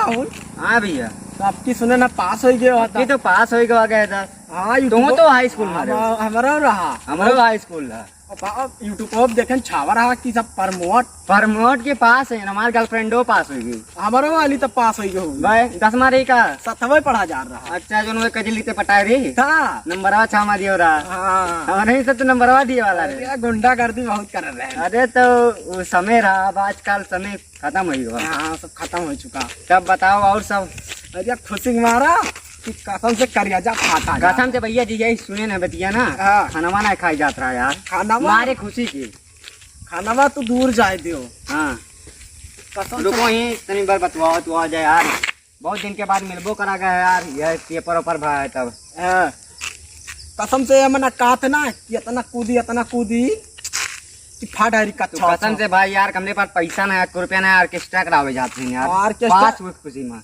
राहुल। हाँ भैया। तो आपकी सुने ना पास हो गया ये तो पास हो गया था। हाँ तुम तो हाई स्कूल में हमारा रहा हमारा हाई स्कूल था। यूट्यूब देखे छावा रहा कि सब प्रमोट के पास है हमारे गर्लफ्रेंडो पास होगी। हमारा वाली तो पास हो गई भाई 10वीं रही का 7वीं पढ़ा जा रहा। अच्छा जो वे कजली ते पटाए रही था नंबरवा छामा दियो रहा। हाँ हमारे से तो नंबरवा दिए वाला रे। गुंडागर्दी बहुत कर रहे हैं। अरे तो समय रहा अब आजकल समय खत्म हो गया। हाँ सब खत्म हो चुका। तब बताओ और सब। अरे खुशी मारा कि कसम से करियाजा खाता कसम से भैया जी यही सुने ना बतिया ना। खाना वाना खाई जात रहा यार। खाना मारे खुशी की खाना तो दूर जाए दियो। हाँ रुको ही तनी बार बतवाओ तू आ जाए यार। बहुत दिन के बाद मिलबो करा गया यार। यह पेपर ऊपर भाई तब कसम से मैंने कहा था ना कि इतना कूदी कि फाट हरी का कसम से भाई यार हमने पास पैसा ना 1 रुपया ना ऑर्केस्ट्रा करावे जाते हैं यार। पास खुशी में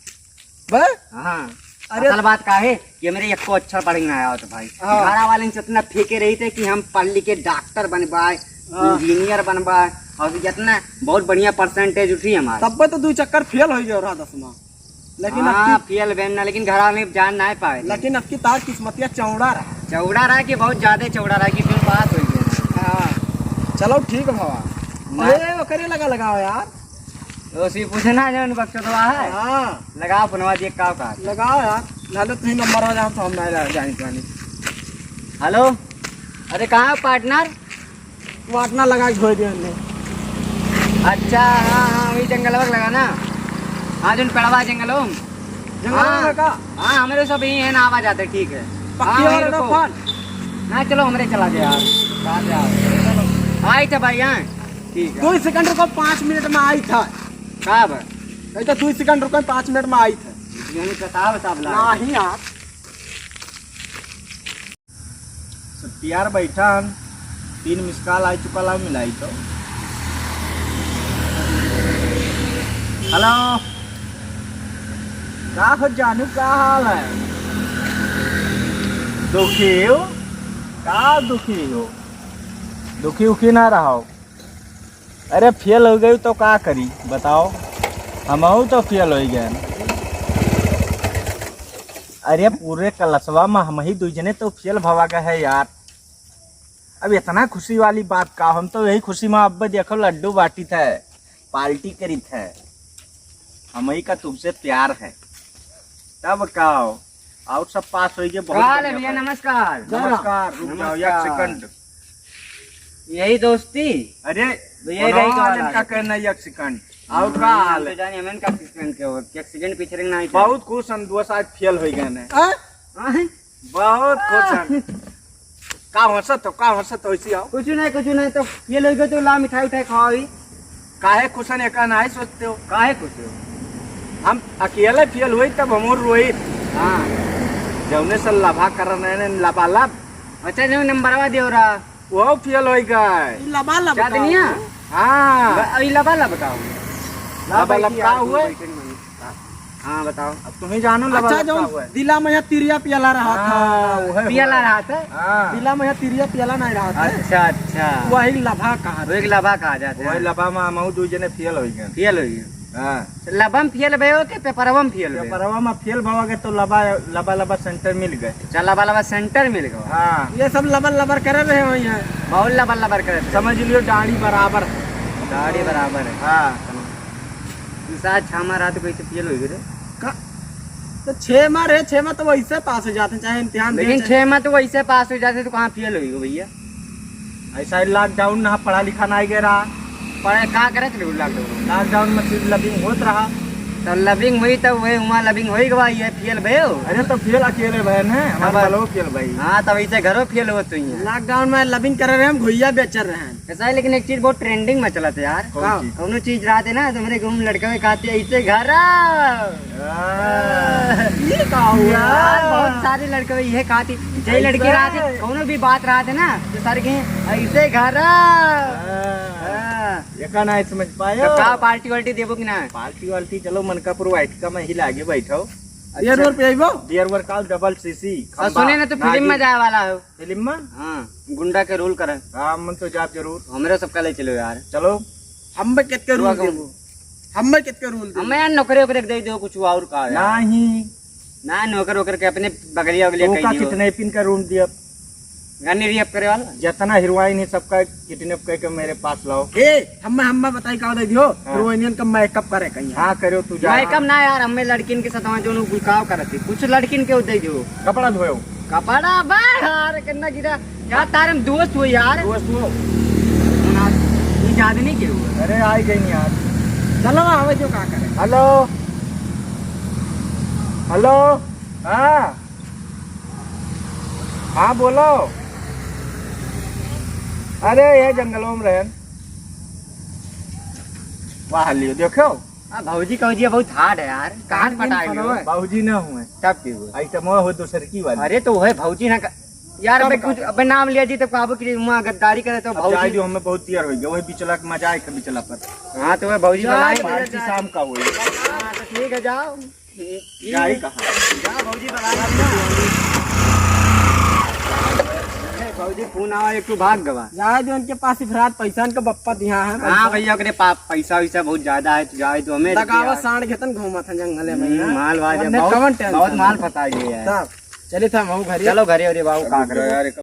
हाँ। अरे असल बात का है कि मेरे एक को अच्छा पढ़ने आया हो तो भाई घरा वाले से इतना फेंके रही थे कि हम पढ़ लिख के डॉक्टर बनवाए इंजीनियर बनवाए और इतना बहुत बढ़िया परसेंटेज उठी हमारे। तब तो 2 चक्कर फेल हो गया रहा 10वां। लेकिन फेल बनना लेकिन घर में जान ना पाए। लेकिन अब की तार किस्मतिया चौड़ा रहा कि बहुत ज्यादा चौड़ा रहा कि फिर पास हो गया। चलो ठीक है भावा। वो करे लगाओ यार। उसी पूछना जो बक्सवा है। हाँ लगाओ पुनवा दिए का लगाओ यार। नाले तुम नंबर आ जाओ तो हम नहीं जाने। हेलो अरे कहाँ पार्टनर पार्टनर लगा के छोड़ दिया। अच्छा हाँ वही जंगल लगा ना। हाँ जो पेड़वा जंगलों हाँ हमारे सब यही है ना आवाज आते ठीक है। हाँ चलो हमारे चला गया यार। आई था भाई यहाँ ठीक है। 2 सेकंड रुको 5 मिनट में आई था। कब नहीं तो 2 सेकंड रुको 5 मिनट में आई था। नहीं यार यार बैठा 3 मिस कॉल आ चुका ला मिलाई तो। हेलो का हो जानू का हाल है? दुखी हो का दुखी उखी ना रहा हो। अरे फेल हो गई तो क्या करी बताओ। हम तो फेल हो गए। अरे पूरे कलसवा में हम ही 2 जने तो फेल भवा गए है यार। अब इतना खुशी वाली बात का हम तो यही खुशी में अब देखो लड्डू बांटी था पार्टी करी थे। हम ही का तुमसे प्यार है तब कहो और सब पास हो गए। भैया नमस्कार। रुक जाओ 1 सेकंड। यही दोस्ती। अरे का कहना 1 सेकंड और का हाल है? जानी हमें का एक्सीडेंट पीछे नहीं बहुत खुश हम 2 साल फेल हो गए ने। बहुत खुश हम का हंसत होइसी आओ। कुछ नहीं तो ये लोग तो ला मिठाई उठाई खाओ। काहे खुशन एका नहीं सोचते हो? काहे खुश हो? हम अकेले फेल हुई तब हम रोहित हाँ जौने से लभा कर रहे लबालब। अच्छा जो नंबरवा दियो रहा वो फेल हो गए। लबालब हाँ लबालब बताओ। लबालब का हुए? हाँ बताओ अब तुम्हें जानो लबालब अच्छा जो दिला में तिरिया पियाला रहा था। पियाला रहा था दिला में तिरिया पियाला नहीं रहा था। अच्छा वही लभा कहा एक लभा कहा जाता है। वही लबा में हम 2 जने फेल हो गए। फेल हो गए लबम फेल भयो के पेपरवा में फेल भयो? पेपरवा में फेल भवा गए तो लबा सेंटर मिल गए। अच्छा लबा सेंटर मिल गए। हाँ ये सब लबर कर रहे हो यहाँ बहुत लबर कर समझ लियो दाढ़ी बराबर है। हाँ साथ छामा रहा तो कैसे फेल हो गए? तो 6 में तो वैसे पास हो जाते चाहे इम्तिहान। लेकिन 6 में तो वैसे पास हो जाते तो कहाँ फेल हो भैया? ऐसा लॉकडाउन ना पढ़ा लिखा नहीं गया रहा। पढ़े कहाँ करे थे लॉकडाउन में सिर्फ लबिंग होत रहा। तो लबिंग हुई तब वही वहाँ लबिंग हो गई है फेल भयो। अरे तो फेल अकेले बहन है हमारे फेल भाई। हाँ तब ऐसे घरों फेल हो तो लॉकडाउन में लबिंग कर रहे हैं घुइया बेच रहे हैं ऐसा है। लेकिन एक चीज बहुत ट्रेंडिंग में चला था यार। कौन चीज रहा थे ना तो मेरे घूम लड़के में खाते ऐसे घर बहुत सारे लड़के ये खाती जय लड़की रहा थे कौन भी बात रहा थे ना तो सर के ऐसे घर नहीं समझ पाए। का पार्टी वार्टी देबो कि ना? पार्टी वार्टी चलो मनकापुर वाइटका में ही लागे बैठो। डियर वर्क डबल सीसी सुने ना तो फिल्म में जाए वाला हो। फिल्म में हाँ गुंडा के रोल करे। हाँ मन तो जाप जरूर हमारे सबका ले चलो यार। चलो हम कितने रोल देबो? हमें कितने रूल दे हमें यार नौकरी वोकरी दे दो कुछ और का यार। नहीं ना नौकर वोकर के अपने बगलिया बगलिया तो कहीं का दियो। कितने पिन का रूम दिया गन्नी रिएप करे वाला जितना हीरोइन है सबका किडनैप करके मेरे पास लाओ। ए हमें बताई का दे दियो हीरोइन का मेकअप करे कहीं हाँ करो तू जा। मैं कम ना यार हमें लड़किन के साथ जो गुलकाव करती कुछ लड़किन के दे दो कपड़ा धोयो कपड़ा बा यार करना गिरा यार तारे में दोस्त हो यार दोस्त हो। ये याद नहीं के हुआ अरे आई गई यार। चलो हमें जो का करे। हेलो हेलो हाँ हाँ बोलो। अरे ये जंगलों में रहन वाह लियो देखो भौजी कौजी बहुत हार्ड है यार कहाँ से पटाए हो बाबूजी ना हुए तब की हुआ आइटम हो दूसर की वाली। अरे तो है भौजी ना यार अबे कुछ अबे नाम लिया जी तो काबू की वहाँ गद्दारी करे तो अब जाए भौजी जो हमें बहुत देर हो गया वही बिचला के मजा आए के बिचला पर हाँ तो वह भौजी बनाए पार्टी शाम का हुई हाँ, तो ठीक है जाओ जाए कहाँ जा भौजी बनाए भौजी फोन आवा एक तो भाग गवा जाए जो उनके पास इफरात पैसा का बप्पा दिया है। हाँ भैया ओकरे पैसा वैसा बहुत ज्यादा है तो जाए तो हमें तकावा सांड घेतन घूमा था जंगल में माल वाज वरना कौन टेंशन बहुत माल फता गया है तब चले था महू घरे चलो घरे अरे बाबू का करे यार